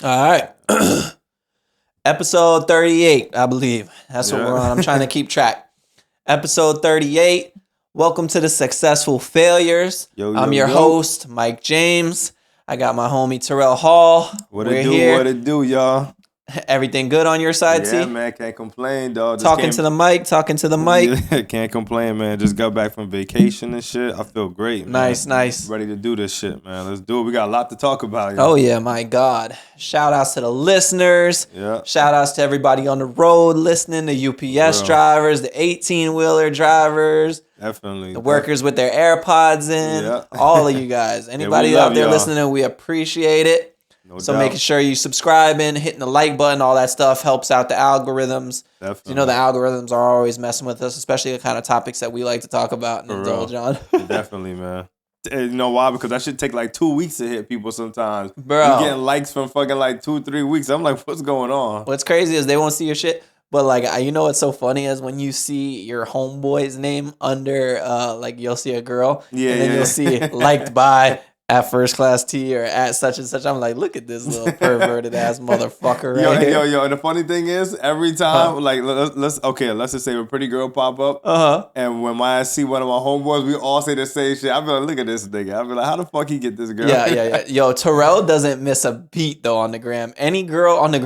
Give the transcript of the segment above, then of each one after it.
All right. Episode 38, I believe. That's what Yeah. we're on. I'm trying to keep track. Episode 38. Welcome to the Successful Failures. Yo, I'm yo, your yo. host, Mike James. I got my homie Terrell Hall. What We're it do? here. What it do, y'all? Everything good on your side, Yeah, T? man, can't complain, dog. Talking to the mic. Yeah, can't complain, man. Just got back from vacation and shit. I feel great, man. Nice. Ready to do this shit, man. Let's do it. We got a lot to talk about. Oh, yeah, my God. Shout outs to the listeners. Yeah. Shout outs to everybody on the road listening, the UPS Bro. drivers, the 18-wheeler drivers, Definitely. the workers with their AirPods in, Yeah. all of you guys. Anybody love out there y'all. listening, we appreciate it. No So doubt. making sure you subscribing, hitting the like button, all that stuff helps out the algorithms. Definitely. You know the algorithms are always messing with us, especially the kind of topics that we like to talk about and For indulge real. on. Definitely, man. And you know why? Because that should take like 2 weeks to hit people sometimes. Bro. You getting likes from fucking like 2-3 weeks. I'm like, what's going on? What's crazy is they won't see your shit. But like, you know what's so funny is when you see your homeboy's name under, like you'll see a girl, Yeah, and then yeah, you'll yeah. see liked by at First Class T or at such and such. I'm like, look at this little perverted ass motherfucker right here. Yo. And the funny thing is, every time, like, let's just say a pretty girl pop up. And when my ass see one of my homeboys, we all say the same shit. I be like, look at this nigga. I be like, how the fuck he get this girl? Yeah. Yo, Terrell doesn't miss a beat though on the gram. Any girl on the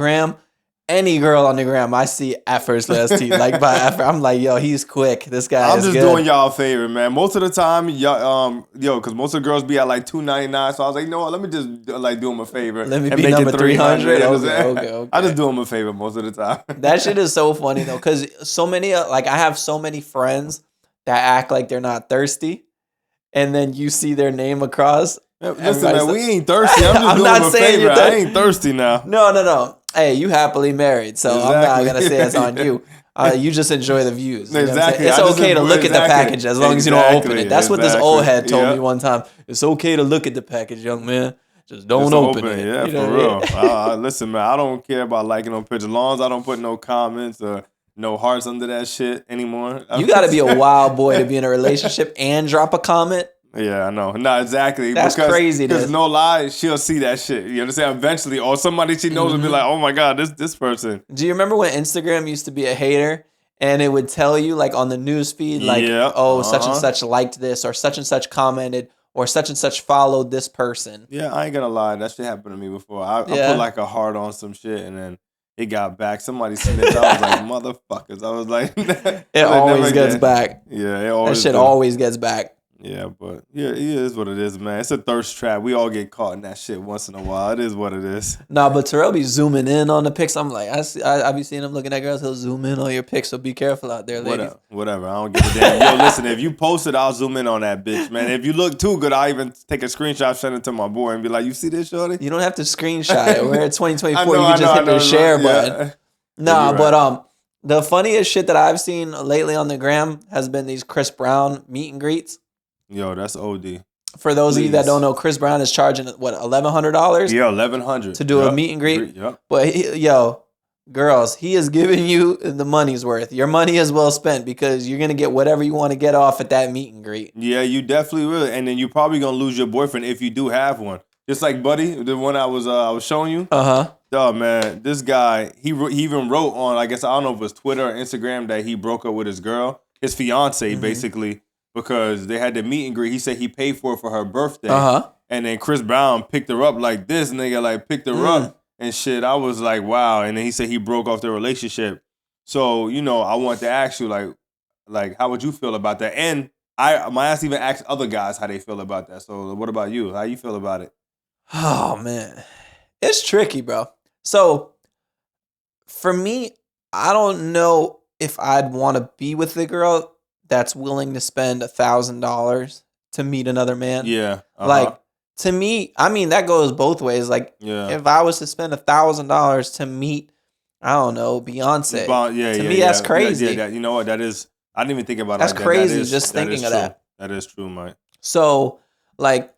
gram, I see at First Class T. Like by effort, I'm like, yo, he's quick. This guy I'm is just good. doing y'all a favor, man. Most of the time, y'all, because most of the girls be at like $2.99. So I was like, you know what? Let me just like do them a favor. Let me and be make it number 300. You know what I'm saying? Okay. I just do them a favor most of the time. That shit is so funny though, because so many like I have so many friends that act like they're not thirsty, and then you see their name across. Listen, everybody's man, we like- ain't thirsty. I'm just I'm doing not them a saying favor. you're I thirsty. ain't thirsty now. No. Hey, you happily married, so I'm not Exactly. gonna say it's on you. You just enjoy the views. You know what I'm saying? Exactly. It's I just okay to look at the exactly. package as long as you don't open it. That's what this old head told Yeah. me one time. It's okay to look at the package, young man. Just don't Just open it. Yeah, You know for what I mean? real. Listen, man, I don't care about liking on pictures. As long as I don't put no comments or no hearts under that shit anymore. You got to be a wild boy to be in a relationship and drop a comment. Yeah, I know. No, exactly. That's crazy, Because dude. no lie, she'll see that shit. You understand? Eventually, or somebody she knows will be like, "Oh my god, this person." Do you remember when Instagram used to be a hater and it would tell you like on the news feed, like, Yeah, oh, such and uh-huh. such liked this or such commented or such and such followed this person? Yeah, I ain't gonna lie. That shit happened to me before. I Yeah. put like a heart on some shit, and then it got back. Somebody snitched. I was like, "Motherfuckers!" I was like, It always gets back. Yeah, it That always. shit do. always gets back. Yeah, but yeah, it is what it is, man. It's a thirst trap. We all get caught in that shit once in a while. It is what it is. Nah, but Terrell be zooming in on the pics. I'm like, I be seeing him looking at girls. He'll zoom in on your pics, so be careful out there, ladies. Whatever. I don't give a damn. Yo, listen, if you post it, I'll zoom in on that bitch, man. If you look too good, I'll even take a screenshot, send it to my boy, and be like, "You see this, shorty?" You don't have to screenshot it. We're at 2024. I know, You can just hit the share yeah. button. Nah, you're but the funniest shit that I've seen lately on the gram has been these Chris Brown meet and greets. Yo, that's OD. For those of you that Please. don't know, Chris Brown is charging what $1,100 Yeah, 1,100 to do a meet and greet. Yep. But girls, he is giving you the money's worth. Your money is well spent because you're gonna get whatever you want to get off at that meet and greet. Yeah, you definitely will, and then you're probably gonna lose your boyfriend if you do have one. Just like Buddy, the one I was showing you. Oh man, this guy he even wrote on, I guess I don't know if it was Twitter or Instagram, that he broke up with his girl, his fiance basically, because they had the meet and greet. He said he paid for it for her birthday, and then Chris Brown picked her up like this nigga like picked her up and shit. I was like, wow. And then he said he broke off their relationship. So I want to ask you like how would you feel about that? And my ass even asked other guys how they feel about that. So what about you? How you feel about it? Oh man, it's tricky, bro. So for me, I don't know if I'd want to be with the girl that's willing to spend $1,000 to meet another man. Yeah. Like to me, I mean that goes both ways. Like if I was to spend $1,000 to meet, I don't know, Beyonce. To me, that's crazy. Yeah, you know what? That is. I didn't even think about it. That's like crazy. That is, just thinking of true. that. That is true, Mike. So like,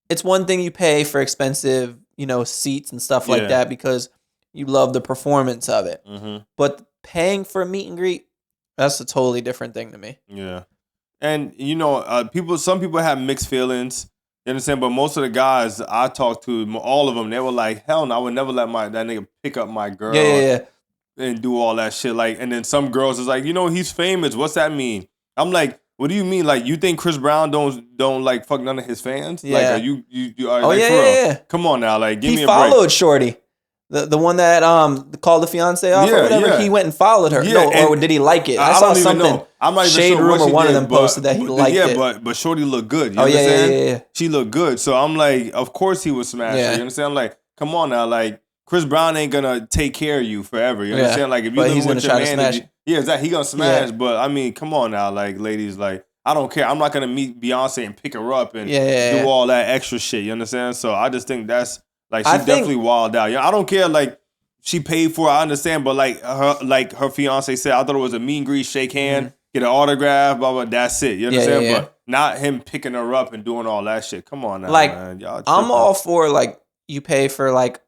it's one thing you pay for expensive, seats and stuff like that because you love the performance of it. But paying for a meet and greet, that's a totally different thing to me. Yeah, and some people have mixed feelings You understand? But most of the guys I talked to, all of them, they were like, hell no, I would never let that nigga pick up my girl. Yeah. And do all that shit. Like, and then some girls is like, he's famous. What's that mean? I'm like, what do you mean? Like, you think Chris Brown don't like fuck none of his fans? Yeah. Like, are you like, yeah. Come on now, like, give me a break. He followed Shorty. The one that called the fiance off or whatever, he went and followed her. Yeah, no, or did he like it? I saw something. I'm not even Shade sure Room what or one did, of them posted that he liked it. Yeah, but Shorty looked good. You understand? Yeah. She looked good. So I'm like, of course he was smashed. You understand? I'm like, come on now, like, Chris Brown ain't gonna take care of you forever. You understand? Like, if you live with your man, he gonna smash. But I mean, come on now, like, ladies, like, I don't care. I'm not gonna meet Beyonce and pick her up and do all that extra shit. You understand? So I just think that's like she definitely wilded out. I don't care. Like, she paid for it, I understand, but like her fiance said, I thought it was a meet and greet, shake hand, get an autograph, blah blah. That's it. You understand? But not him picking her up and doing all that shit. Come on now, like, man. Y'all I'm all for like you pay for like.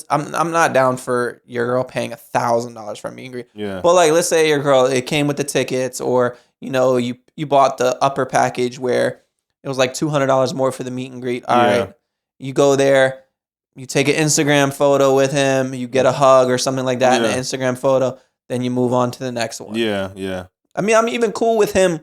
I'm not down for your girl paying $1,000 for a meet and greet. Yeah. But like, let's say your girl, it came with the tickets, or you bought the upper package where it was like $200 more for the meet and greet. All right, you go there, you take an Instagram photo with him, you get a hug or something like that in an Instagram photo, then you move on to the next one. Yeah. I mean, I'm even cool with him.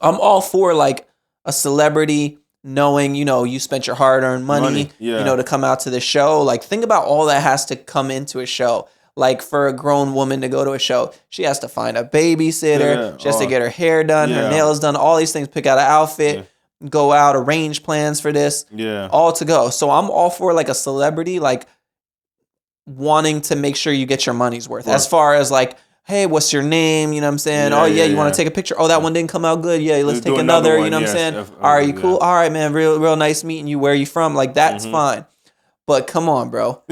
I'm all for like a celebrity knowing, you spent your hard-earned money, to come out to the show. Like, think about all that has to come into a show. Like, for a grown woman to go to a show, she has to find a babysitter. She has to get her hair done, her nails done, all these things, pick out an outfit, go out, arrange plans for this, all to go. So I'm all for, like, a celebrity, like, wanting to make sure you get your money's worth. As far as, like, hey, what's your name? You know what I'm saying? You want to take a picture? Oh, that one didn't come out good. Yeah, let's take another. You know what I'm saying? All right, you cool? All right, man. Real nice meeting you. Where are you from? Like, that's fine. But come on, bro.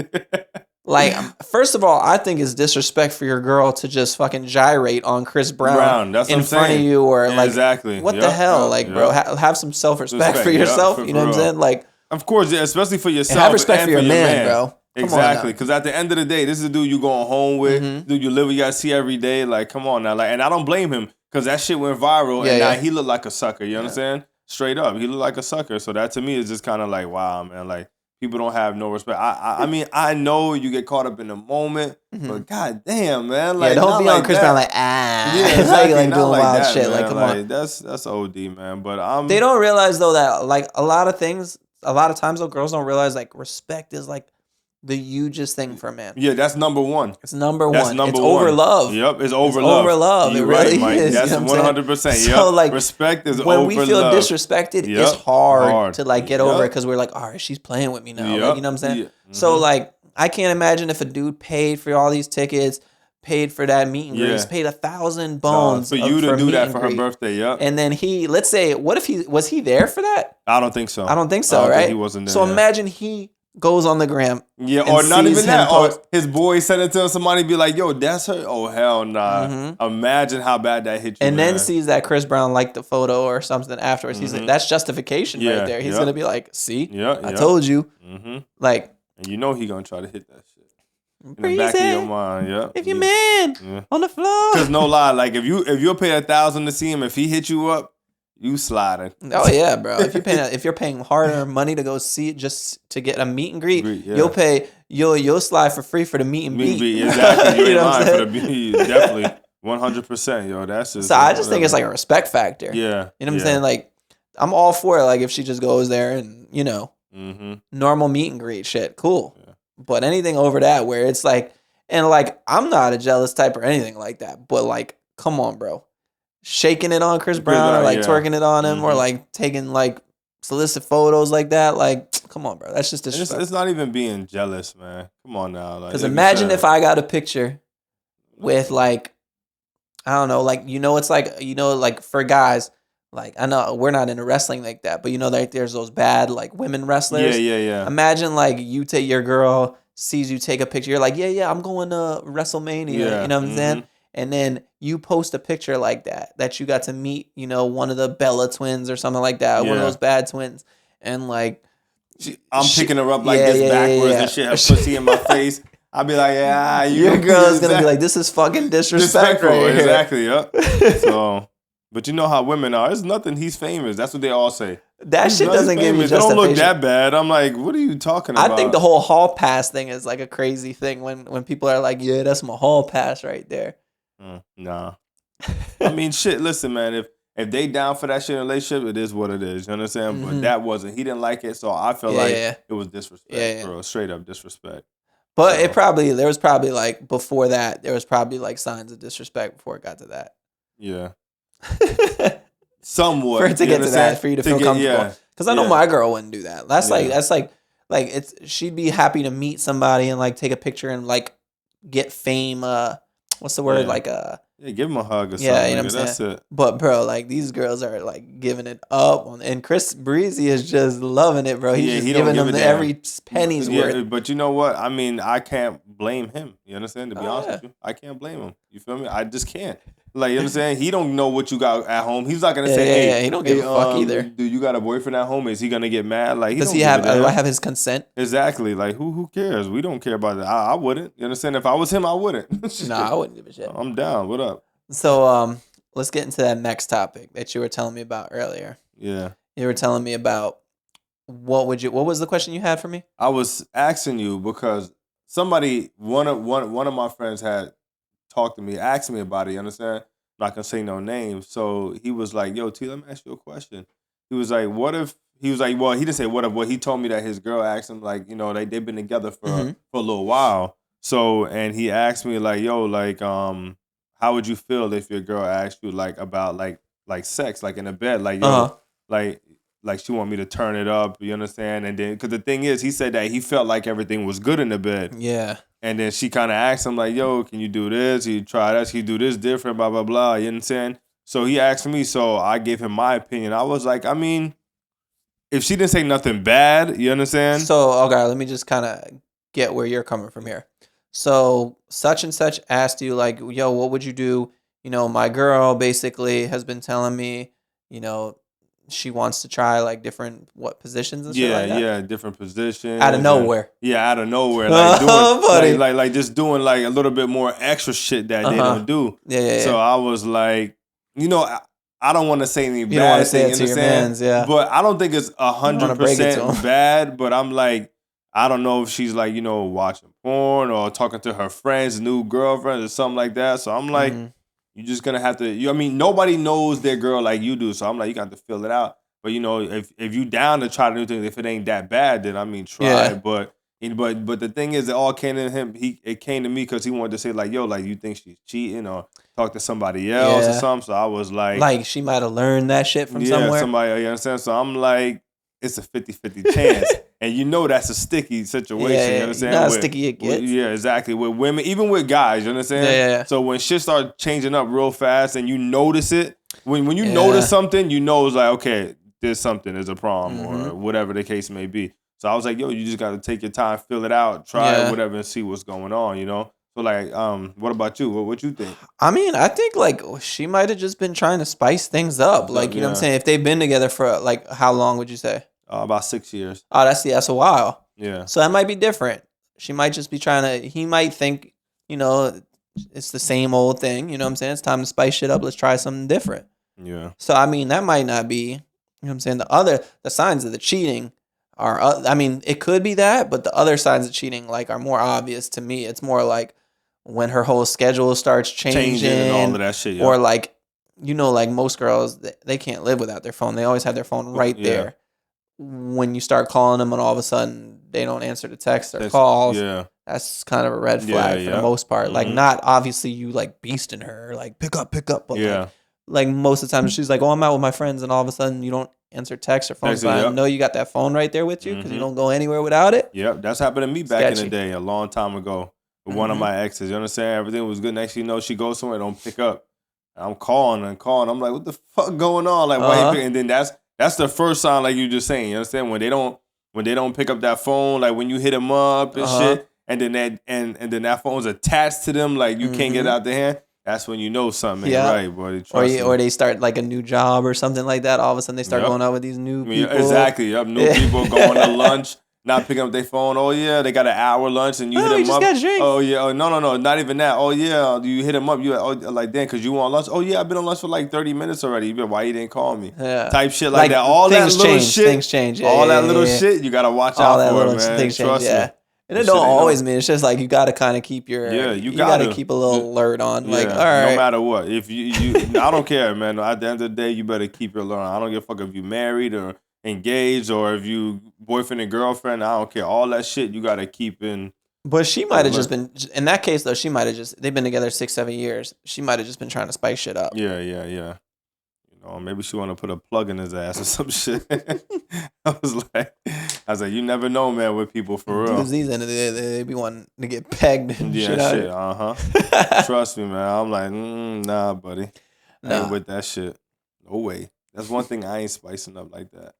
Like, first of all, I think it's disrespect for your girl to just fucking gyrate on Chris Brown that's in front of you, or like, exactly. What the hell? Like, bro, have some self-respect for yourself. You know what I'm saying? Like, of course, especially for yourself. And have respect for your man, bro. Exactly, because at the end of the day, this is a dude you going home with, dude you live with, you gotta see every day. Like, come on now, like, and I don't blame him because that shit went viral, and now he looked like a sucker. You understand? Straight up, he looked like a sucker. So that to me is just kind of like, wow, man, like people don't have no respect. I mean, I know you get caught up in the moment, but god damn, man, like, don't be on Chris Brown like exactly, like doing like wild that, shit. Man. Like, come on, that's OD, man. But they don't realize though that like a lot of times though, girls don't realize like respect is like the hugest thing for a man. Yeah, that's number one. It's number one. It's one. Over love. Yep, it's over love. Over love. You're it really right, Mike. is. That's 100%. So like, respect is when over we feel love. disrespected, it's hard to like get over it because we're like, all right, she's playing with me now. Like, you know what I'm saying? Yeah. So like, I can't imagine if a dude paid for all these tickets, paid for that meet and greet, he's paid 1,000 bones for you to do that for her birthday. Yep. And then let's say, what if was he there for that? I don't think so. I don't think so. Right? He wasn't there. So imagine he goes on the gram. Yeah, or not even that. Or his boy sent it to somebody, be like, yo, that's her. Oh, hell nah. Imagine how bad that hit you. And then sees that Chris Brown liked the photo or something afterwards. He's like, that's justification right there. He's going to be like, see, I told you. Like, and you know he going to try to hit that shit. In the back of your mind, If your man on the floor. Because no lie, like if you're paying 1,000 to see him, if he hit you up, you sliding. Oh yeah, bro. If you're paying hard-earned money to go see it just to get a meet and greet, you'll slide for free for the meet and beat. Exactly. You know what I'm saying? For the beat, definitely 100%. Yo, that's just. So I just think it's like a respect factor. Yeah. You know what I'm saying? Like, I'm all for it. Like if she just goes there and normal meet and greet shit, cool. Yeah. But anything over that where it's like, and like I'm not a jealous type or anything like that, but like, come on, bro. Shaking it on Chris Brown or like twerking it on him or like taking like solicit photos like that. Like, come on, bro. That's just disrespectful. It's not even being jealous, man. Come on now. Because imagine if I got a picture with like, I don't know, like, it's like, like for guys, like I know we're not into wrestling like that, but like there's those bad like women wrestlers. Yeah. Imagine like you take your girl, sees you take a picture. You're like, yeah, I'm going to WrestleMania. You know what I'm saying? And then you post a picture like that you got to meet, one of the Bella twins or something like that, one of those bad twins. And like, I'm picking her up like this backwards and shit, her pussy in my face. I'll be like, your girl is going to be like, this is fucking disrespectful. Right exactly, So, but you know how women are. It's nothing. He's famous. That's what they all say. That shit doesn't give me justification. They don't look justification. that bad. I'm like, what are you talking about? I think the whole hall pass thing is like a crazy thing when people are like, yeah, that's my hall pass right there. Nah. I mean, shit, listen, man, if they down for that shit in a relationship, it is what it is. You understand? But that wasn't. He didn't like it, so I feel like it was disrespect, bro. Straight up disrespect. But there was probably like before that, there was probably like signs of disrespect before it got to that. Yeah. Somewhat. For it to get to that, for you to feel comfortable. Because I know my girl wouldn't do that. That's like she'd be happy to meet somebody and like take a picture and like get fame. What's the word? Like give him a hug or something. Yeah, you know what I'm saying? It. But bro, like these girls are like giving it up, and Chris Breezy is just loving it, bro. He's just giving them every penny's worth. But you know what? I mean, I can't blame him. You understand? To be honest with you, I can't blame him. You feel me? I just can't. Like, you know what I'm saying? He don't know what you got at home. He's not gonna say, "Hey, he don't give a fuck either." Do you got a boyfriend at home? Is he gonna get mad? Like, does he have? Do I have his consent? Exactly. Like, who cares? We don't care about that. I wouldn't. You understand? If I was him, I wouldn't. Nah, I wouldn't give a shit. I'm down. What up? So, let's get into that next topic that you were telling me about earlier. Yeah. You were telling me about what was the question you had for me? I was asking you because one of my friends had talked to me, asked me about it, you understand? I'm not gonna say no names. So he was like, yo, T, let me ask you a question. He was like, well, he didn't say what if, he told me that his girl asked him, like, you know, they've been together for a little while. So, and he asked me like, yo, like, how would you feel if your girl asked you like about like sex, like in the bed, like, yo, like she want me to turn it up, you understand? And then, because the thing is, he said that he felt like everything was good in the bed. Yeah. And then she kind of asked him like, yo, can you do this? Can you try that? Can you do this different? Blah, blah, blah. You understand? So he asked me, so I gave him my opinion. I was like, I mean, if she didn't say nothing bad, you understand? So, okay, let me just kind of get where you're coming from here. So such and such asked you like, yo, what would you do? You know, my girl basically has been telling me, you know, she wants to try like different positions and shit like that? Yeah, different positions. Out of nowhere. Out of nowhere. Like doing like just doing like a little bit more extra shit that they don't do. Yeah. So I was like, you know, I don't want to say any bad. You don't want to say it to your mans, yeah. But I don't think it's 100% bad. But I'm like, I don't know if she's like, you know, watching porn or talking to her friends, new girlfriends or something like that. So I'm like, you're just gonna have to. I mean, nobody knows their girl like you do. So I'm like, you got to fill it out. But you know, if you down to try to do things, if it ain't that bad, then I mean, try. Yeah. But the thing is, it all came to him. It came to me because he wanted to say like, yo, like you think she's cheating or talk to somebody else or something. So I was like she might have learned that shit from somewhere. Somebody, you understand? So I'm like, it's a 50-50 chance. And you know that's a sticky situation. Yeah, you understand? You know how sticky it gets. Yeah, exactly. With women, even with guys, you understand? Yeah. So when shit starts changing up real fast and you notice it, when you notice something, you know it's like, okay, there's a problem or whatever the case may be. So I was like, yo, you just got to take your time, fill it out, try it, whatever, and see what's going on, you know? So like, what about you? What you think? I mean, I think like she might have just been trying to spice things up. Like, you know what I'm saying? If they've been together for like, how long would you say? About 6 years. Oh, that's a while. Yeah. So that might be different. She might just be he might think, you know, it's the same old thing. You know what I'm saying? It's time to spice shit up. Let's try something different. Yeah. So, I mean, that might not be, you know what I'm saying? The signs of the cheating are, I mean, it could be that, but the other signs of cheating like are more obvious to me. It's more like when her whole schedule starts changing and all of that shit. Yeah. Or like, you know, like most girls, they can't live without their phone. They always have their phone right there. When you start calling them and all of a sudden they don't answer the text or calls, that's kind of a red flag for the most part. Like, not obviously you like beasting her, like pick up, but like most of the time she's like, oh, I'm out with my friends, and all of a sudden you don't answer text or phone. I know you got that phone right there with you because you don't go anywhere without it. Yep, that's happened to me back in the day, a long time ago, with one of my exes. You understand? Everything was good. Next thing you know, she goes somewhere, don't pick up. I'm calling. I'm like, what the fuck going on? Like, why you pick? And then that's the first sign, like you just saying. You understand? When they don't pick up that phone, like when you hit them up and shit, and then that phone's attached to them, like you can't get it out their hand. That's when you know something ain't right, boy. Or they start like a new job or something like that. All of a sudden they start going out with these new people. Exactly. New people going to lunch. not picking up their phone. Oh yeah, they got an hour lunch and you hit you them up. Got drinks. Oh yeah, oh no, not even that. Oh yeah, you hit them up. You like damn, cause you want lunch. Oh yeah, I've been on lunch for like 30 minutes already. You be like, why you didn't call me? Yeah. Type shit like that. All that little change, shit. Things change. Yeah, all that little shit. You gotta watch out for it, man. Things Trust change, me. And it don't always mean. It's just like you got to kind of keep your. Yeah, you gotta keep a little alert on. Like, all right, no matter what. If you I don't care, man. At the end of the day, you better keep your alert on. I don't give a fuck if you married or engaged or if you boyfriend and girlfriend. I don't care. All that shit you gotta keep in. But she might have just been in that case though. She might have just they've been together 6-7 years. She might have just been trying to spice shit up. Yeah. You know, maybe she want to put a plug in his ass or some shit. I was like, you never know, man, with people for real. Because these end of the day, they be wanting to get pegged and shit. Trust me, man. I'm like, nah, buddy. I ain't with that shit. No way. That's one thing I ain't spicing up like that.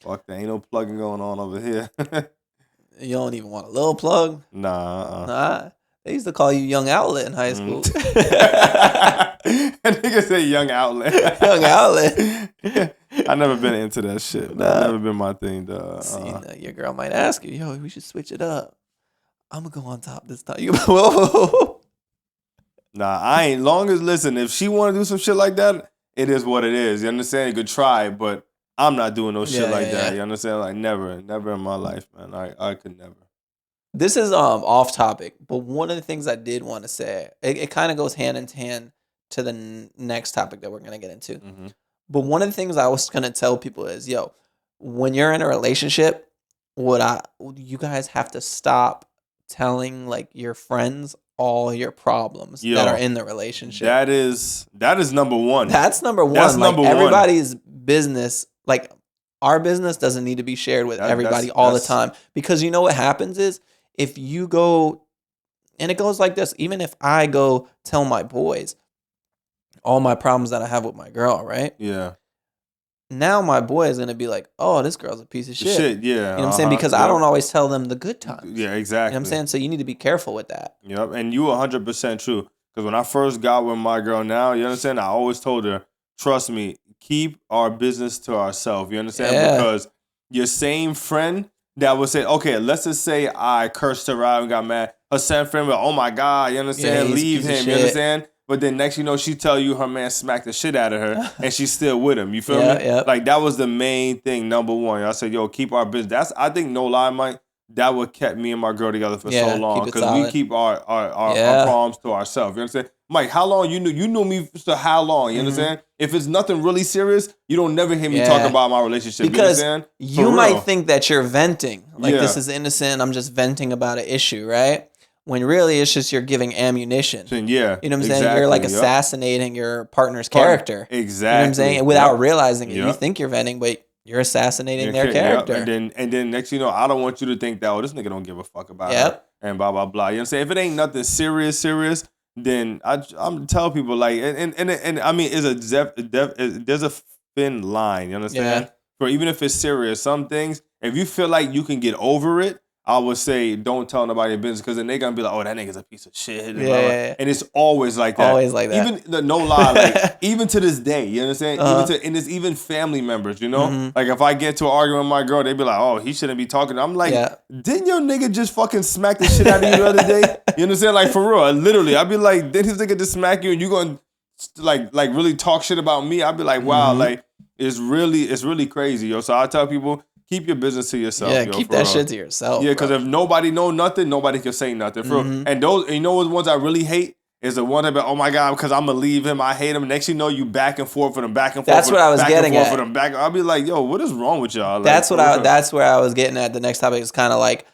Fuck, there ain't no plugging going on over here. You don't even want a little plug? Nah. They used to call you Young Outlet in high school. That nigga say Young Outlet. Young Outlet. I never been into that shit. That's never been my thing, dog. See, your girl might ask you, yo, we should switch it up. I'm going to go on top this time. You whoa. Nah, I ain't. Long as, listen, if she want to do some shit like that, it is what it is. You understand? You could try, but I'm not doing no shit like that. You understand? Like, never in my life, man. I could never. This is off topic, but one of the things I did want to say, it kind of goes hand in hand to the next topic that we're going to get into. Mm-hmm. But one of the things I was going to tell people is, yo, when you're in a relationship, you guys have to stop telling like your friends all your problems that are in the relationship. That is number one. That's number one. That's like number one. Everybody's business, like our business doesn't need to be shared with everybody all the time. Because you know what happens is if you go, and it goes like this, even if I go tell my boys all my problems that I have with my girl, right? Yeah. Now my boy is going to be like, oh, this girl's a piece of shit. Yeah. You know what I'm saying? Because I don't always tell them the good times. Yeah, exactly. You know what I'm saying? So you need to be careful with that. Yep. And you 100% true. Because when I first got with my girl now, you understand? I always told her, trust me, keep our business to ourselves. You understand? Yeah. Because your same friend that would say, okay, let's just say I cursed her out and got mad. Her same friend would, oh my God, you understand? Leave him, you understand? But then next you know, she tell you her man smacked the shit out of her and she's still with him. You feel me? Yeah. Like that was the main thing, number one. I said, yo, keep our business. I think, no lie, Mike, that would kept me and my girl together for so long. Because we keep our problems to ourselves. You understand? Mike, how long you knew me for how long? You understand? If it's nothing really serious, you don't never hear me talk about my relationship. Because you understand? You might think that you're venting. Like this is innocent. I'm just venting about an issue, right? When really it's just you're giving ammunition. Yeah. You know what I'm saying? You're like assassinating your partner's character. Exactly. You know what I'm saying? Without realizing it. You think you're venting, but you're assassinating their character. And then next you know, I don't want you to think that, oh, this nigga don't give a fuck about it. And blah, blah, blah. You know what I'm saying? If it ain't nothing serious, then I'm tell people like, and I mean, there's a thin line. You understand? For even if it's serious, some things, if you feel like you can get over it, I would say don't tell nobody your business because then they're gonna be like, oh, that nigga's a piece of shit. And it's always like that. Always like that. Even no lie, like even to this day, you understand? And it's even family members, you know? Like if I get to an argument with my girl, they be like, oh, he shouldn't be talking. I'm like, didn't your nigga just fucking smack the shit out of you the other day? You understand? Like for real, literally. I'd be like, did his nigga just smack you and you gonna like really talk shit about me? I'd be like, wow, like it's really crazy, yo. So I tell people, keep your business to yourself. Yeah, keep that shit to yourself. Yeah, because if nobody know nothing, nobody can say nothing. For and those, you know what ones I really hate is the one about, oh my God, because I'm gonna leave him, I hate him. Next you know, you back and forth with him, back and forth. That's what I was getting at. I'll be like, yo, what is wrong with y'all? Like, that's where I was getting at. The next topic is kind of like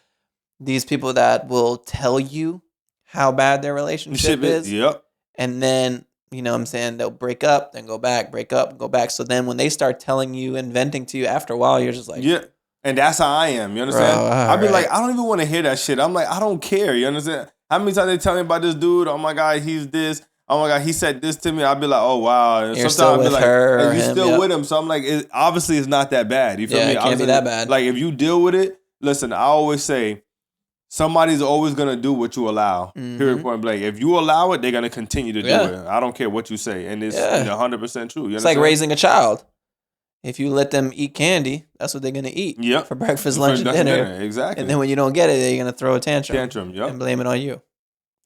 these people that will tell you how bad their relationship is. Yep. And then, you know what I'm saying, they'll break up, then go back, break up, go back. So then when they start telling you and venting to you after a while, you're just like, yeah. And that's how I am. You understand? I'd be like, I don't even want to hear that shit. I'm like, I don't care. You understand? How many times they tell me about this dude? Oh my God, he's this. Oh my God, he said this to me. I'd be like, oh wow. And you're still with her. And you're still with him. So I'm like, obviously it's not that bad. You feel me? It can't be that bad. Like if you deal with it, listen, I always say, somebody's always going to do what you allow. Period, point blank. If you allow it, they're going to continue to do it. I don't care what you say. And it's 100% true. It's like raising a child. if you let them eat candy, that's what they're gonna eat. Yep. For breakfast, lunch, and dinner. Exactly. And then when you don't get it, they're gonna throw a tantrum. Yep. And blame it on you.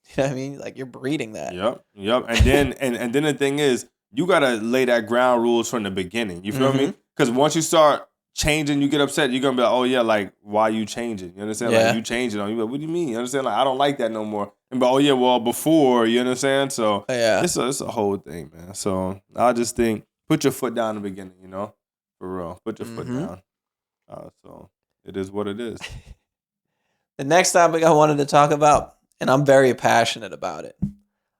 You know what I mean? Like, you're breeding that. Yep. And then and then the thing is, you gotta lay that ground rules from the beginning. You feel me? Because once you start changing, you get upset. You're gonna be like, oh yeah, like, why you changing? You understand? Yeah. Like, you changing on you. Like, what do you mean? You understand? Like, I don't like that no more. And but oh yeah, well, before, you understand? So Yeah. it's a whole thing, man. So I just think put your foot down in the beginning, you know? For real. Put your foot down. So it is what it is. The next topic I wanted to talk about, and I'm very passionate about it.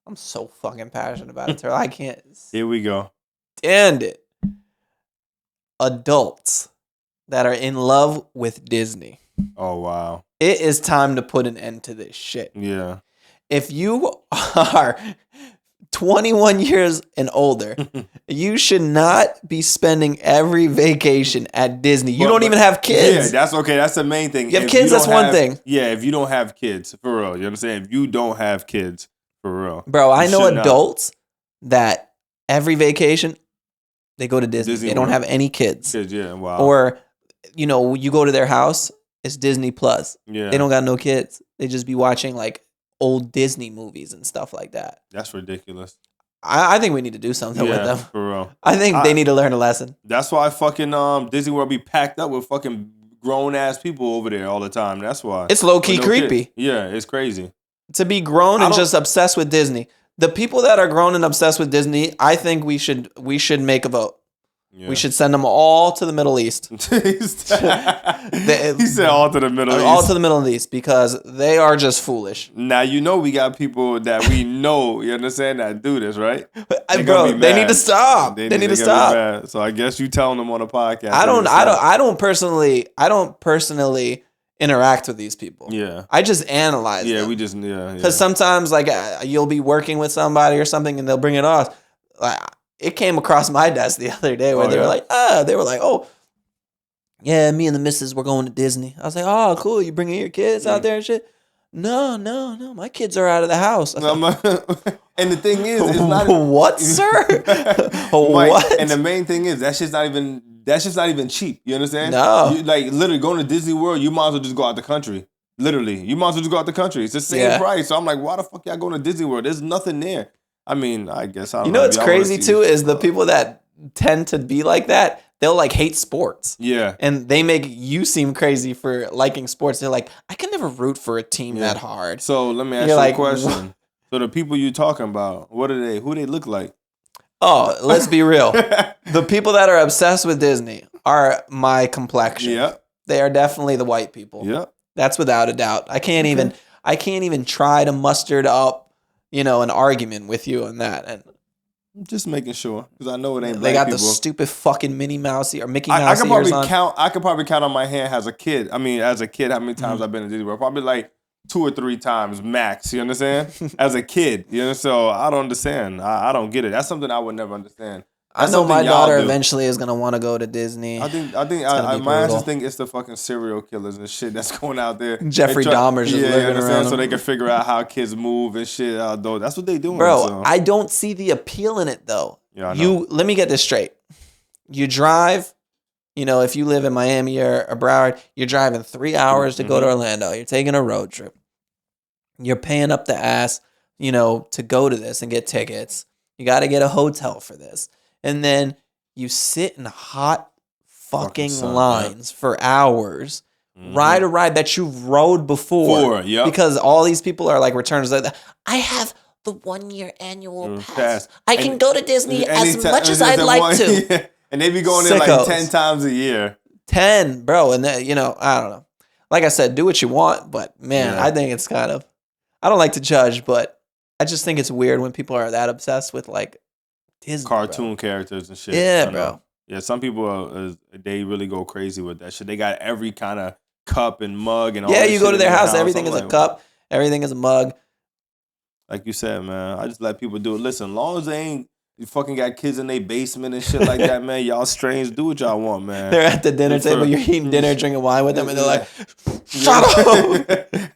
I'm so fucking passionate about it, Terrell. I can't Here we go. stand it. Adults that are in love with Disney. Oh wow. It is time to put an end to this shit. Yeah. If you are 21 years and older, you should not be spending every vacation at Disney. You don't even have kids. Yeah, that's okay. That's the main thing. You have kids, that's one thing. Yeah, if you don't have kids, for real. You understand? If you don't have kids, for real. Bro, I know adults that every vacation, they go to Disney. They don't have any kids. Yeah, wow. Or, you know, you go to their house, it's Disney Plus. Yeah. They don't got no kids. They just be watching like old Disney movies and stuff like that. That's ridiculous. I think we need to do something with them. For real. I think they need to learn a lesson. That's why fucking Disney World be packed up with fucking grown ass people over there all the time. That's why. It's low key creepy. Kids. Yeah, it's crazy. To be grown and just obsessed with Disney. The people that are grown and obsessed with Disney, I think we should make a vote. Yeah. We should send them all to the Middle East. He said all to the Middle East. All to the Middle East because they are just foolish. Now, you know we got people that we know, you understand, that do this, right? Bro, they need to stop. They need to stop. So I guess you telling them on the podcast. I don't personally interact with these people. Yeah. I just analyze them. Yeah, we just, Because sometimes, like, you'll be working with somebody or something and they'll bring it off. Like, it came across my desk the other day where they were like, oh, yeah, me and the missus were going to Disney. I was like, oh, cool. You bringing your kids out there and shit? No. My kids are out of the house. And the thing is, it's not what, sir? What? And the main thing is, that's just not even cheap. You understand? No. Like, literally going to Disney World, you might as well just go out the country. Literally, you might as well just go out the country. It's the same price. So I'm like, why the fuck y'all going to Disney World? There's nothing there. I mean, I guess I don't know. You know what's crazy too is the people that tend to be like that, they'll like hate sports. Yeah. And they make you seem crazy for liking sports. They're like, I can never root for a team that hard. So let me ask you a question. So the people you talking about, what are they? Who they look like? Oh, let's be real. The people that are obsessed with Disney are my complexion. Yeah. They are definitely the white people. Yeah. That's without a doubt. I can't even try to muster up, an argument with you on that. And I'm just making sure because I know it ain't. They got people. The stupid fucking Minnie Mousey or Mickey Mouse. I could probably count on my hand as a kid. I mean, as a kid, how many times I've been to Disney World? Probably like 2 or 3 times max. You understand? As a kid, so I don't understand. I don't get it. That's something I would never understand. I know my daughter eventually is gonna want to go to Disney. I my ass just think it's the fucking serial killers and shit that's going out there. Jeffrey Dahmer's just living around, so they can figure out how kids move and shit. Though that's what they doing, bro. So. I don't see the appeal in it though. Yeah, I know. Let me get this straight. You drive, if you live in Miami or Broward, you're driving 3 hours to go to Orlando. You're taking a road trip. You're paying up the ass, to go to this and get tickets. You got to get a hotel for this. And then you sit in hot fucking lines for hours, ride a ride that you've rode before. Because all these people are like returners. Like, I have the 1-year annual pass. I can go to Disney as much as I'd like to. Yeah. And they be going in like 10 times a year. 10, bro. And then, I don't know. Like I said, do what you want. But man, I think it's kind of, I don't like to judge, but I just think it's weird when people are that obsessed with like Disney, cartoon characters and shit. Yeah, bro. Yeah, some people they really go crazy with that shit. They got every kind of cup and mug and all. Yeah, you go to their house, everything is a cup, everything is a mug. Like you said, man, I just let people do it. Listen, as long as they ain't fucking got kids in their basement and shit like that, man, y'all strange, do what y'all want, man. They're at the dinner table, you're eating dinner, drinking wine with them, and they're like, shut up.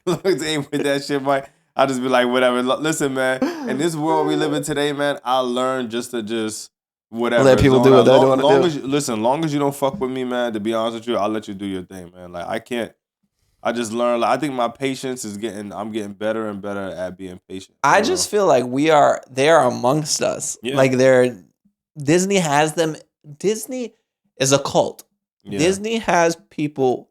Look, they ain't with that shit, Mike. I'll just be like, whatever. Listen, man, in this world we live in today, man, I learned just to whatever. Let people do what they want to do. Listen, long as you don't fuck with me, man. To be honest with you, I'll let you do your thing, man. Like I can't. I just learned. Like, I think my patience is getting. I'm getting better and better at being patient. I just feel like they are amongst us. Yeah. Like Disney has them. Disney is a cult. Yeah. Disney has people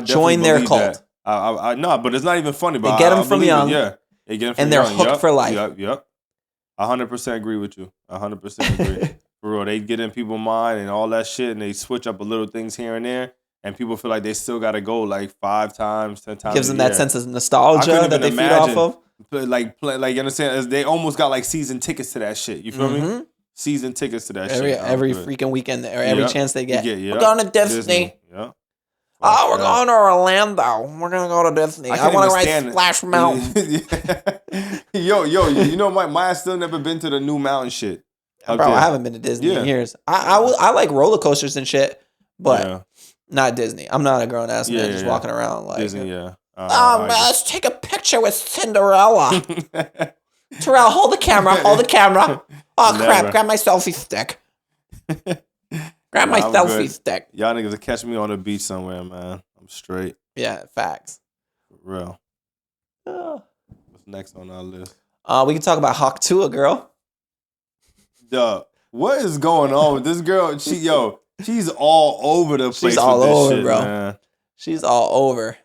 join their cult. I no, but it's not even funny. But they get them from young. Yeah, they get them from and they're hooked for life. Yep. 100% agree with you. 100% agree. For real, they get in people's mind and all that shit, and they switch up a little things here and there. And people feel like they still got to go like 5 times, 10 times. Gives them that sense of nostalgia that they feed off of. Like you understand? They almost got like season tickets to that shit. You feel me? Season tickets to that shit. Every freaking weekend or every chance they get. Yep. We're going to Disney. Yeah. Oh, we're going to Orlando. We're going to go to Disney. I want to ride Splash Mountain. Yo, you know my ass still never been to the new mountain shit. Bro, I haven't been to Disney in years. I like roller coasters and shit, but not Disney. I'm not a grown ass man just walking around like Disney. Let's take a picture with Cinderella. Terrell, hold the camera. Hold the camera. Oh crap! Grab my selfie stick. Grab my selfie stick. Y'all niggas will catch me on the beach somewhere, man. I'm straight. Yeah, facts. For real. What's next on our list? We can talk about Hawk Tuah, girl. Duh. What is going on with this girl? She's all over the place. She's all over, shit, bro. Man. She's all over.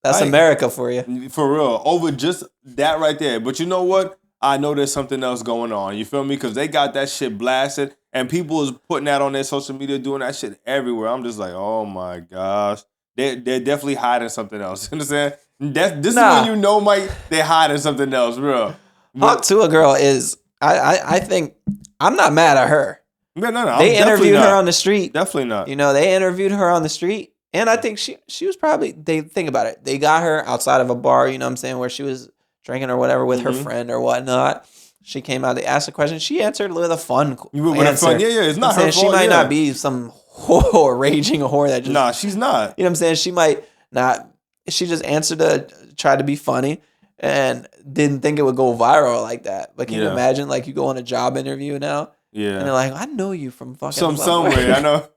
That's America for you. For real. Over just that right there. But you know what? I know there's something else going on. You feel me? Because they got that shit blasted. And people is putting that on their social media, doing that shit everywhere. I'm just like, oh my gosh. They're definitely hiding something else. You understand? This is when you know, Mike, they're hiding something else, bro. Hawk Tuah girl is, I think, I'm not mad at her. No. They interviewed her on the street. Definitely not. You know, they interviewed her on the street. And I think she was probably, think about it. They got her outside of a bar, you know what I'm saying, where she was drinking or whatever with her friend or whatnot. She came out, they asked a question. She answered with a fun answer. Yeah, it's not her fault. She might not be some raging whore that just... Nah, she's not. You know what I'm saying? She might not... She just answered tried to be funny and didn't think it would go viral like that. But can you imagine, like, you go on a job interview now? Yeah. And they're like, I know you from fucking... Somewhere, I know.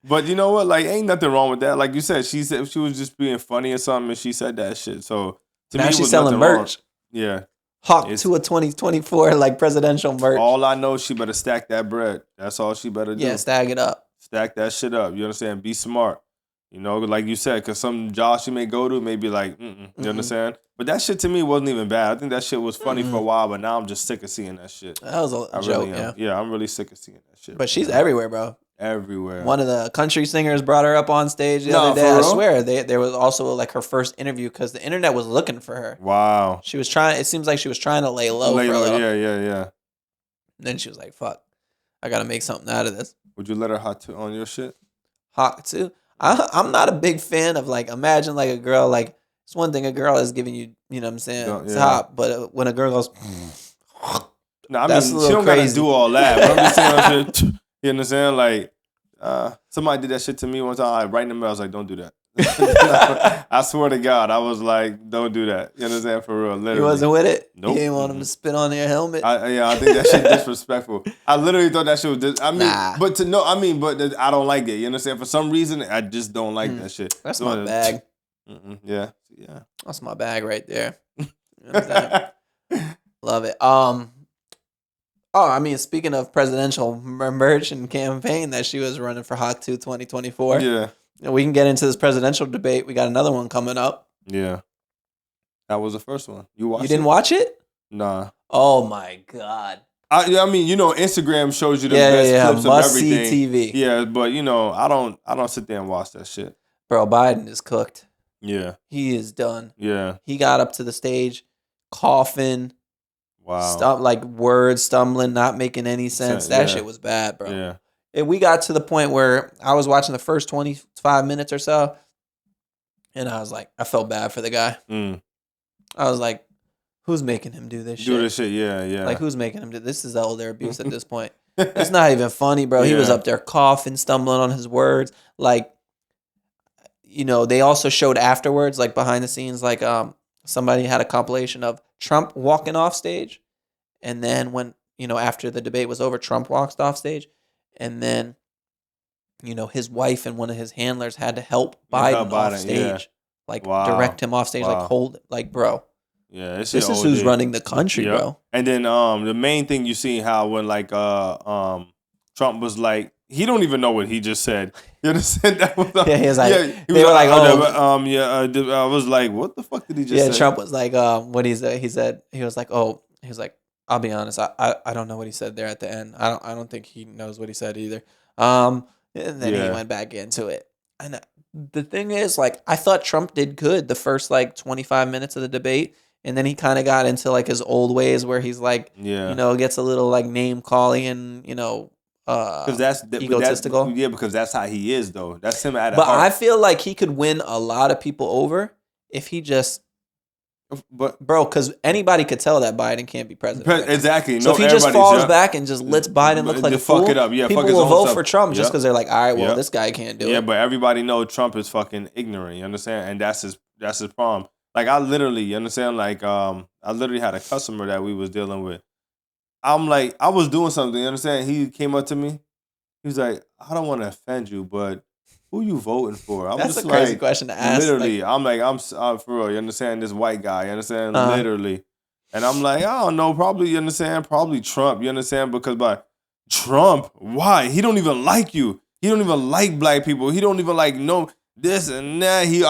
But you know what? Like, ain't nothing wrong with that. Like you said, she said she was just being funny or something, and she said that shit. So to now me, she's selling merch. Wrong. Yeah. Hawk Tuah 2024 like presidential merch. All I know, she better stack that bread. That's all she better do. Yeah, stack it up. Stack that shit up. You understand? Be smart. You know, like you said, because some jobs she may go to may be like, you understand? But that shit to me wasn't even bad. I think that shit was funny for a while, but now I'm just sick of seeing that shit. That was a joke, Yeah, I'm really sick of seeing that shit. But she's everywhere, bro. Everywhere. One of the country singers brought her up on stage the other day. I swear, there was also like her first interview because the internet was looking for her. Wow. She was trying. It seems like she was trying to lay low for a little. Yeah. And then she was like, "Fuck, I gotta make something out of this." Would you let her hot to on your shit? Hot too. I'm not a big fan of like. Imagine like a girl like. It's one thing a girl is giving you. You know what I'm saying? Top, but when a girl goes. No, I mean she don't gotta do all that. But I'm just saying shit. You understand? Like, somebody did that shit to me one time. Right in the middle, I was like, don't do that. I swear to God, I was like, don't do that. You understand? For real. Literally. You wasn't with it? Nope. You didn't want him to spit on your helmet? I think that shit disrespectful. I literally thought that shit was but I don't like it. You understand? For some reason, I just don't like that shit. That's my bag. Yeah. That's my bag right there. You know what I'm saying? Love it. I mean, speaking of presidential merch and campaign that she was running for Hawk Tuah 2024. Yeah. We can get into this presidential debate. We got another one coming up. Yeah. That was the first one. You didn't watch it? Nah. Oh my God. I mean, you know, Instagram shows you the best clips of everything. Must see TV. Yeah, but you know, I don't sit there and watch that shit. Bro, Biden is cooked. Yeah. He is done. Yeah. He got up to the stage, coughing. Wow. Like words stumbling, not making any sense. That shit was bad, bro. Yeah. And we got to the point where I was watching the first 25 minutes or so, and I was like, I felt bad for the guy. I was like, who's making him do this shit? Do this shit, yeah. Like, who's making him do this? Is elder abuse at this point. It's not even funny, bro. He was up there coughing, stumbling on his words. Like, you know, they also showed afterwards, like behind the scenes, like somebody had a compilation of Trump walking off stage, and then when after the debate was over, Trump walked off stage, and then, his wife and one of his handlers had to help Biden off stage, direct him off stage, hold, bro. Yeah, this is who's running the country, bro. And then the main thing you see how when Trump was like, he don't even know what he just said. You understand? That was he was like, I was like, what the fuck did he just say? Yeah, Trump was like, what he said. He was like, I'll be honest, I don't know what he said there at the end. I don't think he knows what he said either. And then he went back into it. And the thing is, I thought Trump did good the first 25 minutes of the debate. And then he kind of got into his old ways where he's gets a little name calling and because that's egotistical. Because that's how he is though. That's him at But heart. I feel like he could win a lot of people over if he just. Bro, because anybody could tell that Biden can't be president. Exactly. So if he just falls back and just lets Biden look like a fool, people will vote for Trump just because they're like, all right, well, this guy can't do it. Yeah, but everybody knows Trump is fucking ignorant. You understand? And that's his problem. I literally, you understand? I literally had a customer that we was dealing with. I'm like, I was doing something, you understand? He came up to me. He was like, I don't want to offend you, but who you voting for? That's just a crazy question to ask. Literally, I'm for real, you understand? This white guy, you understand? Literally. And I'm like, I don't know, probably, you understand? Probably Trump, you understand? Because Trump, why? He don't even like you. He don't even like black people. He don't even this and that. He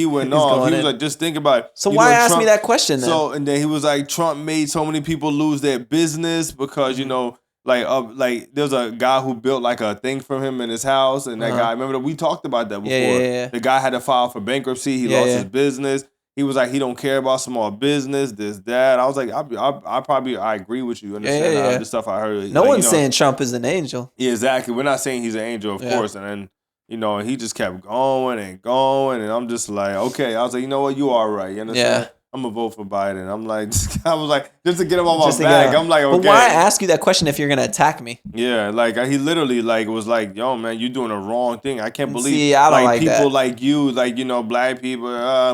went off. He was like, just think about it. So why ask me that question then? So, and then he was like, Trump made so many people lose their business because, there's a guy who built a thing for him in his house. And that guy, remember we talked about that before. Yeah. The guy had to file for bankruptcy. He lost his business. He was like, he don't care about small business, this, that. I was like, I agree with you. Understand the stuff I heard. No one's saying Trump is an angel. Yeah, exactly. We're not saying he's an angel, of course. And then, he just kept going and going. And I'm just like, okay. I was like, you know what? You are right. You understand? Yeah. I'm going to vote for Biden. I'm like, I was like, just to get him on my back. I'm like, okay. But why ask you that question if you're going to attack me? Yeah, he literally was like, yo, man, you're doing the wrong thing. I can't believe See, I don't like people that. like you, black people.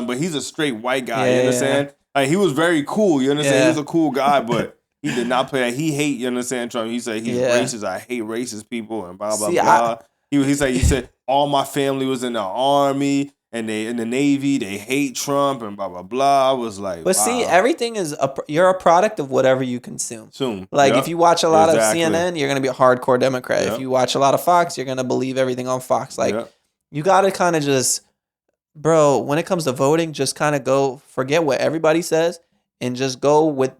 But he's a straight white guy, you understand? He was very cool, you understand? He was a cool guy, but he did not play that. He hate, you understand, Trump. He said he's racist. I hate racist people and blah, blah, blah. He said all my family was in the army and they in the Navy. They hate Trump and blah, blah, blah. I was like, but see, everything is you're a product of whatever you consume. If you watch a lot of CNN, you're going to be a hardcore Democrat. If you watch a lot of Fox, you're going to believe everything on Fox. You got to kind of just, bro, when it comes to voting, just kind of forget what everybody says and just go with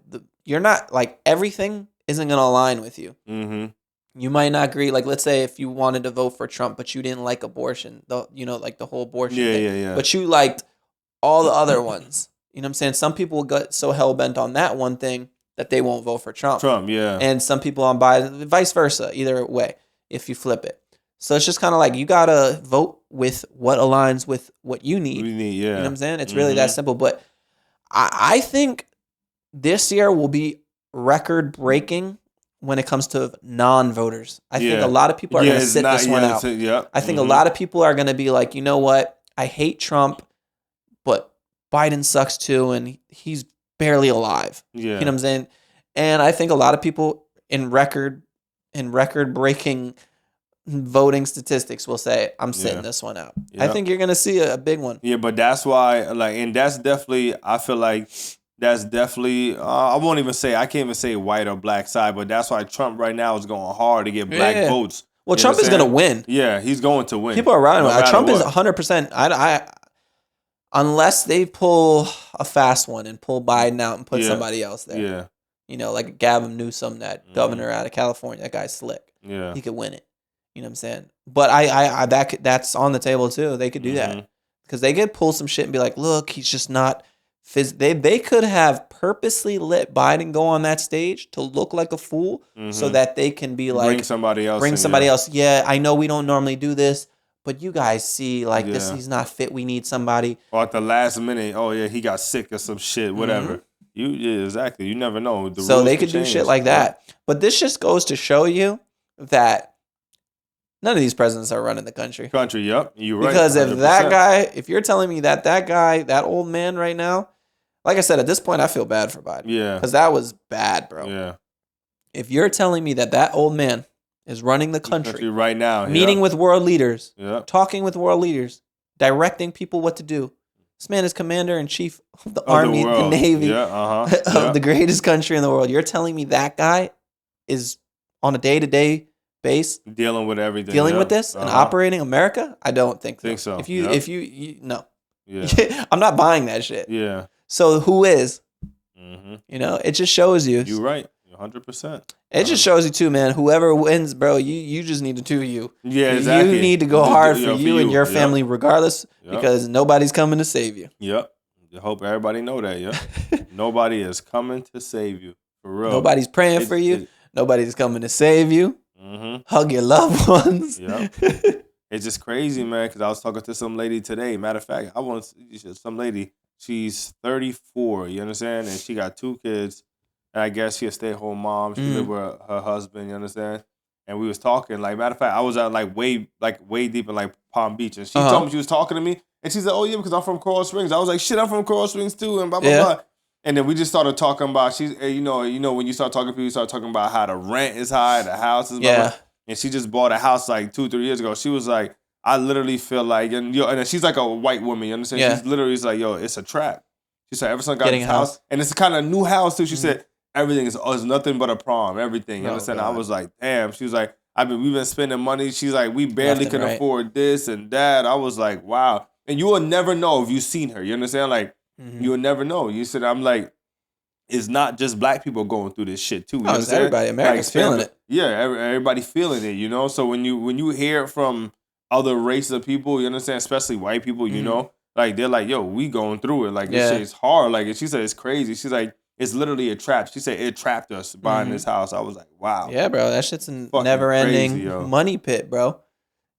you're not everything isn't going to align with you. Mm-hmm. You might not agree. Let's say if you wanted to vote for Trump, but you didn't like abortion, the whole abortion thing. Yeah. But you liked all the other ones. You know what I'm saying? Some people got so hell-bent on that one thing that they won't vote for Trump. And some people on Biden, vice versa, either way, if you flip it. So it's just kind of you got to vote with what aligns with what you need. You know what I'm saying? It's really that simple. But I think this year will be record-breaking when it comes to non-voters. I think a lot of people are going to sit this one out. I think a lot of people are going to be like, you know what? I hate Trump, but Biden sucks too, and he's barely alive. You know what I'm saying? And I think a lot of people in record-breaking voting statistics will say, I'm sitting this one out. I think you're going to see a big one. Yeah, but that's why, and that's definitely, I feel like, that's definitely, I can't even say white or black side, but that's why Trump right now is going hard to get black votes. Well, Trump is going to win. Yeah, he's going to win. People are riding with it. Trump is 100%. Unless they pull a fast one and pull Biden out and put somebody else there. Yeah. Like Gavin Newsom, that governor out of California. That guy's slick. Yeah. He could win it. You know what I'm saying? But that's on the table too. They could do that. Because they could pull some shit and be like, look, he's just not... They could have purposely let Biden go on that stage to look like a fool so that they can be like... Bring somebody else. Yeah, I know we don't normally do this, but you guys see this, he's not fit. We need somebody. Or at the last minute, oh yeah, he got sick or some shit, whatever. Exactly. You never know. So they could do shit like that. But this just goes to show you that none of these presidents are running the country. Yep. You're right. Because if you're telling me that guy, that old man right now, like I said, at this point, I feel bad for Biden. Yeah. Because that was bad, bro. Yeah. If you're telling me that old man is running the country right now, meeting with world leaders, yeah, talking with world leaders, directing people what to do. This man is commander-in-chief of the Army, the Navy, of the greatest country in the world. You're telling me that guy is on a day-to-day base dealing with everything, dealing with this and operating America? I don't think so. If you no, I'm not buying that shit. Yeah. So who is? You know, it just shows you. You're right. 100%. It just shows you too, man. Whoever wins, bro, you just need to do you. Yeah, exactly. You need to go hard for you and your family, regardless, because nobody's coming to save you. Yep. I hope everybody know that. Yep. Nobody is coming to save you, for real. Nobody's praying for you. Nobody's coming to save you. Hug your loved ones. Yep. It's just crazy, man. Because I was talking to some lady today. Matter of fact, some lady. She's 34. You understand? And she got 2 kids. And I guess she a stay-at-home mom. She live with her husband, you understand? And we was talking. Like, matter of fact, I was at way deep in like Palm Beach. And she told me she was talking to me. And she said, oh, yeah, because I'm from Coral Springs. I was like, shit, I'm from Coral Springs too. And blah, blah, blah. And then we just started talking about, you know, when you start talking to people, you start talking about how the rent is high, the house is blah, blah. And she just bought a house like 2-3 years ago. She was like, I literally feel like, and she's like a white woman, you understand? Yeah. She's literally like, yo, it's a trap. She said, ever since I got this house, and it's a kind of new house too. She said, everything is nothing but a prom, everything. You understand? God. I was like, damn. She was like, we've been spending money. She's like, we barely can afford this and that. I was like, wow. And you will never know if you've seen her. You understand? Like, you will never know. You said, I'm like, it's not just black people going through this shit too. You understand? Everybody, America's feeling it. Yeah, everybody feeling it, you know? So when you hear it from other races of people, you understand, especially white people, you know, like they're like, yo, we going through it. Like this shit is hard. Like she said, it's crazy. She's like, it's literally a trap. She said it trapped us buying this house. I was like, wow. Yeah, bro, that shit's a never-ending money pit, bro.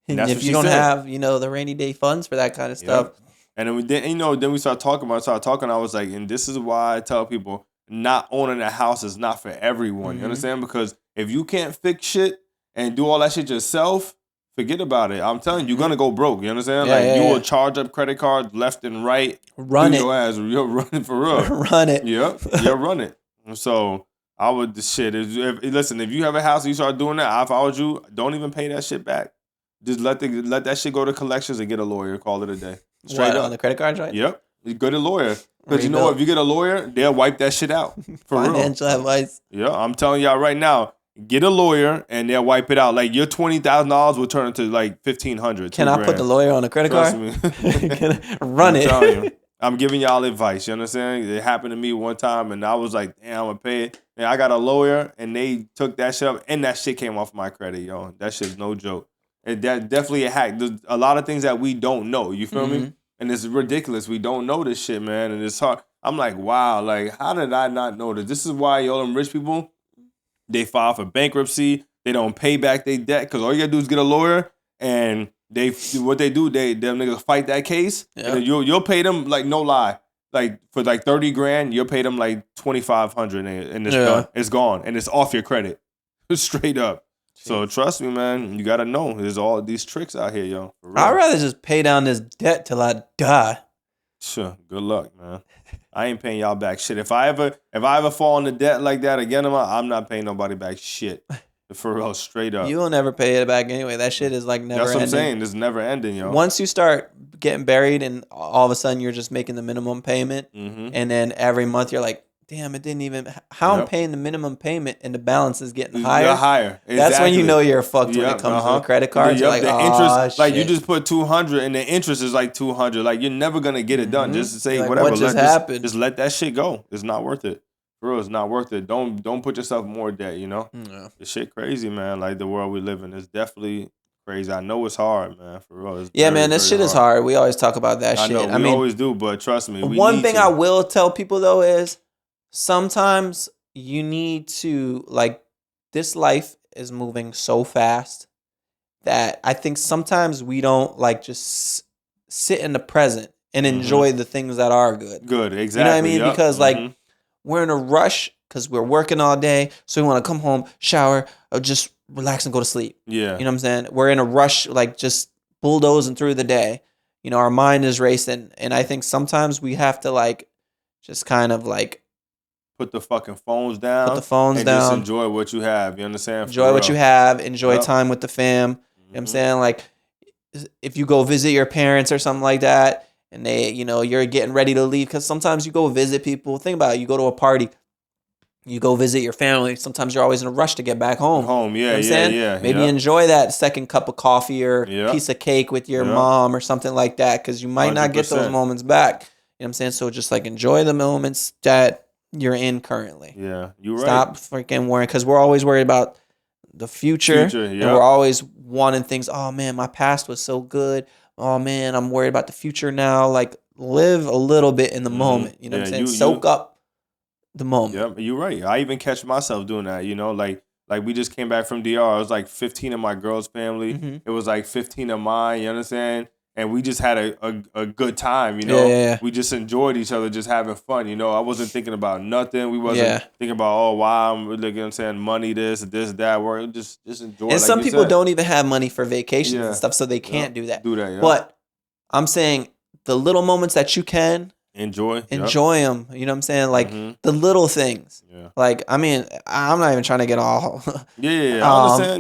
And if you don't have, you know, the rainy day funds for that kind of stuff. And then we started talking. I was like, and this is why I tell people, not owning a house is not for everyone. You understand? Because if you can't fix shit and do all that shit yourself, forget about it. I'm telling you, you're gonna go broke. You understand? You will charge up credit cards left and right. Run it. Your ass. You're running for real. Run it. Yep. You're running. So I would listen. If you have a house and you start doing that, if I was you, don't even pay that shit back. Just let that shit go to collections and get a lawyer. Call it a day. Straight up on the credit cards, right? Yep. You go to a lawyer. Because you know what? If you get a lawyer, they'll wipe that shit out. For Financial advice. Yeah, I'm telling y'all right now. Get a lawyer and they'll wipe it out. Like your $20,000 will turn into like $1,500. Can I put the lawyer on a credit card? Run it. I'm telling you, I'm giving y'all advice. You understand? It happened to me one time, and I was like, "Damn, I'm gonna pay it." And I got a lawyer, and they took that shit up, and that shit came off my credit, yo. That shit's no joke. That definitely a hack. There's a lot of things that we don't know. You feel me? And it's ridiculous. We don't know this shit, man, and it's hard. I'm like, wow, like how did I not know this? This is why y'all them rich people. They file for bankruptcy. They don't pay back their debt because all you gotta do is get a lawyer, and them niggas fight that case. Yeah. And you'll pay them like no lie, like for like $30,000, you'll pay them like $2,500, and it's done. It's gone, and it's off your credit, straight up. Jeez. So trust me, man, you gotta know there's all these tricks out here, yo. I'd rather just pay down this debt till I die. Sure, good luck, man. I ain't paying y'all back shit. If I ever fall into debt like that again, I'm not paying nobody back shit. For real, straight up. You will never pay it back anyway. That shit is like never ending. That's what I'm saying. It's never ending, yo. Once you start getting buried and all of a sudden you're just making the minimum payment, and then every month you're like, damn, it didn't even. How I'm paying the minimum payment and the balance is getting higher. You're higher. Exactly. That's when you know you're fucked when it comes to the credit cards. You're like, the interest, like you just put $200 and the interest is like $200. Like you're never gonna get it done. Just say like, whatever. What just happened? Just let that shit go. It's not worth it. For real, it's not worth it. Don't put yourself in more debt. You know, This shit crazy, man. Like the world we live in is definitely crazy. I know it's hard, man. For real, it's man. This shit is hard. We always talk about that shit. I mean, always do, but trust me. One thing I will tell people though is sometimes you need to like. This life is moving so fast that I think sometimes we don't like just sit in the present and enjoy the things that are good. Good, exactly. You know what I mean? Yep. Because like we're in a rush because we're working all day, so we want to come home, shower, or just relax and go to sleep. Yeah. You know what I'm saying? We're in a rush, like just bulldozing through the day. You know, our mind is racing, and I think sometimes we have to like just kind of like put the fucking phones down. Put the phones and down. Just enjoy what you have. You understand? Enjoy what you have. Enjoy time with the fam. Mm-hmm. You know what I'm saying? Like, if you go visit your parents or something like that, and they, you're getting ready to leave, because sometimes you go visit people. Think about it. You go to a party. You go visit your family. Sometimes you're always in a rush to get back home. Yeah, you know what I'm saying? Maybe enjoy that second cup of coffee or piece of cake with your mom or something like that, because you might not get those moments back. You know what I'm saying? So just like enjoy the moments that you're in currently. Yeah, you're right. Stop freaking worrying, because we're always worried about the future. And we're always wanting things. Oh man, my past was so good. Oh man, I'm worried about the future now. Like, live a little bit in the moment. You know what I'm saying? Soak up the moment. Yeah, you're right. I even catch myself doing that. Like we just came back from DR. It was like 15 of my girl's family. Mm-hmm. It was like 15 of mine. You understand? And we just had a good time. We just enjoyed each other, just having fun. I wasn't thinking about nothing. We wasn't thinking about why I'm like, I'm saying money, this, that. We're just enjoy. And some people don't even have money for vacations and stuff, so they can't do that. But I'm saying the little moments that you can. Enjoy them. You know what I'm saying? Like, the little things. Yeah. Like, I mean, I'm not even trying to get all. I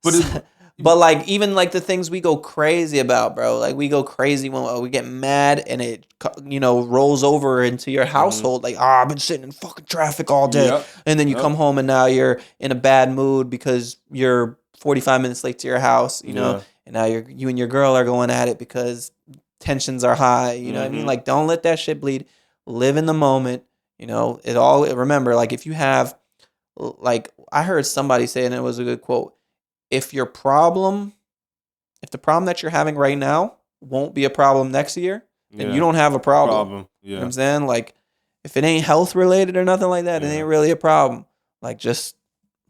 understand. But like, even like the things we go crazy about, bro. Like, we go crazy when we get mad and it, rolls over into your household. Like, I've been sitting in fucking traffic all day, and then you come home and now you're in a bad mood because you're 45 minutes late to your house. And now you and your girl are going at it because tensions are high. You know what I mean? Like, don't let that shit bleed. Live in the moment. Remember, like, if you have, like, I heard somebody say, and it was a good quote, if the problem that you're having right now won't be a problem next year, then you don't have a problem. You know what I'm saying? Like, if it ain't health related or nothing like that, it ain't really a problem. Like, just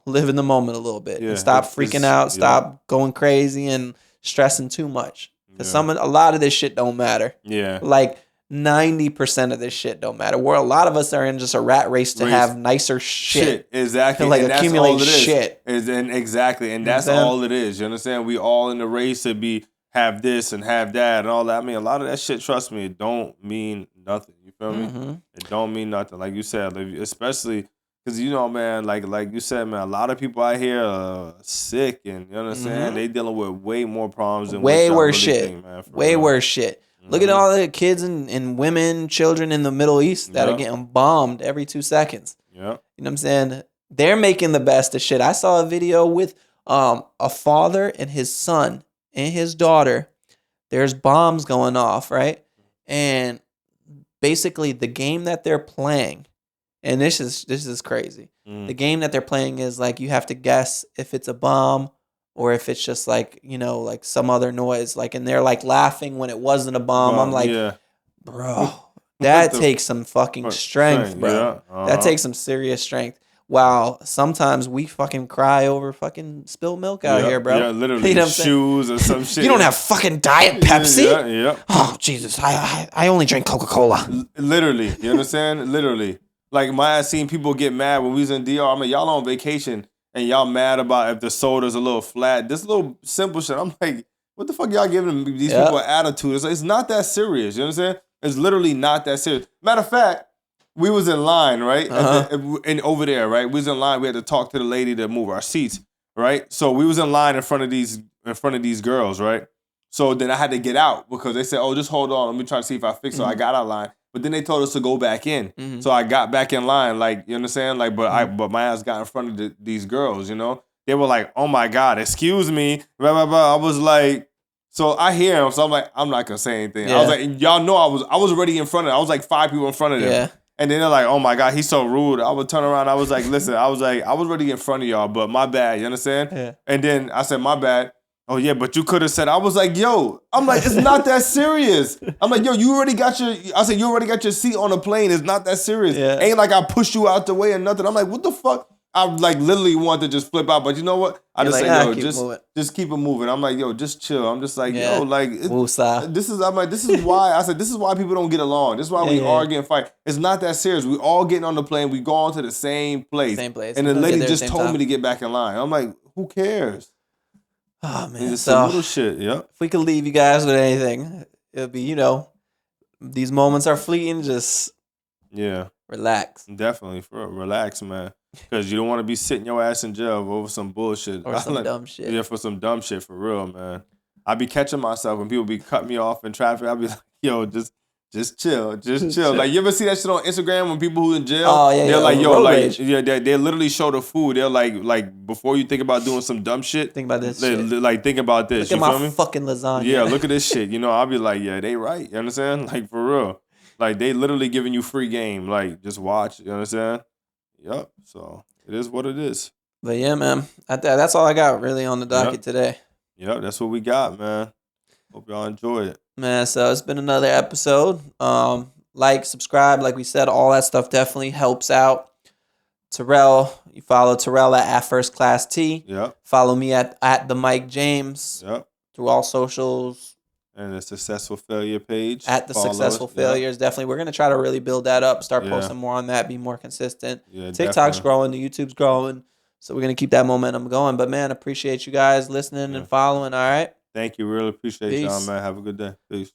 live in the moment a little bit and stop freaking out, stop going crazy and stressing too much. Because a lot of this shit don't matter. Yeah. Like, 90% of this shit don't matter. Where a lot of us are in just a rat race to have nicer shit. Exactly. To like accumulate shit. Exactly. And that's all it is. You understand? We all in the race to have this and have that and all that. I mean, a lot of that shit, trust me, it don't mean nothing. You feel me? It don't mean nothing. Like you said, especially because, man, like you said, man, a lot of people out here are sick, and you understand? They dealing with way more problems than way worse shit. Think, man, way worse shit. Look at all the kids and women, children in the Middle East that are getting bombed every 2 seconds. Yeah. You know what I'm saying? They're making the best of shit. I saw a video with a father and his son and his daughter. There's bombs going off, right? And basically the game that they're playing, and this is crazy. The game that they're playing is like, you have to guess if it's a bomb or if it's just like, like some other noise. Like, and they're like laughing when it wasn't a bomb. I'm like, bro, that takes some fucking strength, bro. That takes some serious strength. Wow, sometimes we fucking cry over fucking spilled milk out here, bro. Yeah, literally. You know shoes or some shit. You don't have fucking Diet Pepsi? Yeah. Oh, Jesus. I only drink Coca-Cola. Literally. You understand? Literally. Like, I seen people get mad when we was in DR. I mean, y'all on vacation and y'all mad about if the soda's a little flat. This little simple shit. I'm like, what the fuck y'all giving these people an attitude? It's not that serious. You understand? It's literally not that serious. Matter of fact, we was in line, right? And over there, right? We was in line. We had to talk to the lady to move our seats, right? So we was in line in front of these girls, right? So then I had to get out because they said, "Oh, just hold on. Let me try to see if I fix it." So I got out of line. But then they told us to go back in. So I got back in line, like, you understand? Like, but my ass got in front of these girls, They were like, "Oh my God, excuse me." Blah, blah, blah. I was like, so I hear them, so I'm like, I'm not gonna say anything. Yeah. I was like, y'all know I was already in front of them. I was like 5 people in front of them. Yeah. And then they're like, "Oh my God, he's so rude." I would turn around. I was like, "Listen," I was already in front of y'all, but my bad. You understand? Yeah. And then I said, "My bad." "Oh yeah, but you could have said." I was like, "Yo," I'm like, "It's not that serious." I'm like, "Yo, you already got your seat on the plane. It's not that serious. Yeah. Ain't like I pushed you out the way or nothing." I'm like, "What the fuck?" I like literally wanted to just flip out, but you know what? I just say, "Yo, just keep it moving." I'm like, "Yo, just chill." I'm just like, "Yo, like this is." I'm like, "This is why." I said, "This is why people don't get along. This is why we argue and fight. It's not that serious. We all getting on the plane. We go on to the same place. And the lady just told me to get back in line. I'm like, "Who cares?" Oh man, it's some little shit. Yeah. If we could leave you guys with anything, it'd be, these moments are fleeting. Just relax. Definitely, for real. Relax, man. Because you don't want to be sitting your ass in jail over some bullshit. Or some dumb shit. Yeah, for some dumb shit, for real, man. I be catching myself when people be cutting me off in traffic. I be like, yo, just chill. Just chill. Like, you ever see that shit on Instagram when people who in jail? Oh, yeah, they're like, yo, road like, rage. yeah, they literally show the food. They're like, before you think about doing some dumb shit, Think about this shit. Like, think about this. Look you at feel my me? fucking lasagna. Yeah, look at this shit. You know, I'll be like, yeah, they right. You understand? Like, for real. Like, they literally giving you free game. Like, just watch. You understand? Yep. So, it is what it is. But yeah, man. That's all I got really on the docket today. Yep, that's what we got, man. Hope y'all enjoy it. Man, so it's been another episode. Like, subscribe, like we said, all that stuff definitely helps out. Terrell, you follow Terrell at First Class T. Yep. Follow me at the Mike James. Yep. Through all socials. And the Successful Failure page. At the Successful Failures, definitely. We're going to try to really build that up, start posting more on that, be more consistent. Yeah, TikTok's growing, the YouTube's growing. So we're going to keep that momentum going. But, man, appreciate you guys listening and following, all right? Thank you. Really appreciate y'all, man. Have a good day. Peace.